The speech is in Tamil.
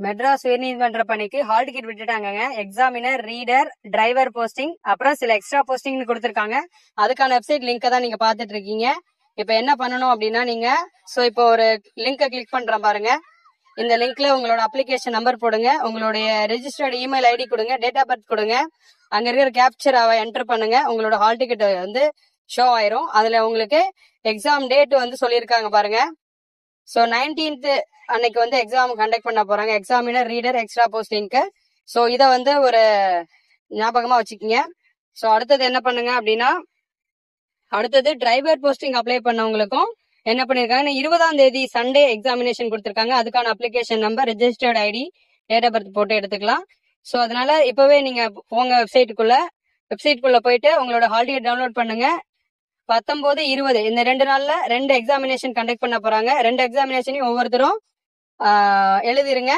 மெட்ராஸ் உயர்நீதிமன்ற பணிக்கு ஹால் டிக்கெட் விட்டுட்டாங்க. எக்ஸாமினர், ரீடர், டிரைவர் போஸ்டிங், அப்புறம் சில எக்ஸ்ட்ரா போஸ்டிங் கொடுத்திருக்காங்க. அதுக்கான வெப்சைட் லிங்க் தான் நீங்க பாத்துட்டு இருக்கீங்க. இப்ப என்ன பண்ணணும் அப்படின்னா நீங்க இப்போ ஒரு லிங்கை கிளிக் பண்றேன் பாருங்க. இந்த லிங்க்ல உங்களோட அப்ளிகேஷன் நம்பர் போடுங்க, உங்களுடைய ரெஜிஸ்டர்டு இமெயில் ஐடி கொடுங்க, டேட் ஆஃப் பர்த் கொடுங்க, அங்க இருக்கிற கேப்சர் என்டர் பண்ணுங்க. உங்களோட ஹால் டிக்கெட் வந்து ஷோ ஆயிரும். அதுல உங்களுக்கு எக்ஸாம் டேட் வந்து சொல்லியிருக்காங்க பாருங்க. 19th அன்னைக்கு வந்து எக்ஸாம் கண்டக்ட் பண்ண போறாங்க. எக்ஸாமினர், ரீடர், எக்ஸ்ட்ரா போஸ்டிங்க்கு. இத வந்து ஒரு ஞாபகமா வச்சுக்கீங்க. அடுத்தது என்ன பண்ணுங்க அப்படின்னா, அடுத்தது டிரைவர் போஸ்டிங் அப்ளை பண்ணவங்களுக்கும் என்ன பண்ணிருக்காங்க, 20ஆம் தேதி சண்டே எக்ஸாமினேஷன் கொடுத்திருக்காங்க. அதுக்கான application number, registered ID, date of birth போட்டு எடுத்துக்கலாம். அதனால இப்பவே நீங்க போங்க வெப்சைட்குள்ள போயிட்டு உங்களோட ஹால் டிக்கெட் டவுன்லோட் பண்ணுங்க. 19, 20 இந்த 2 நாள்ல 2 எக்ஸாமினேஷன் கண்டக்ட் பண்ண போறாங்க. 2 எக்ஸாமினேஷனையும் ஒவ்வொருத்தரும் எழுதிருங்க.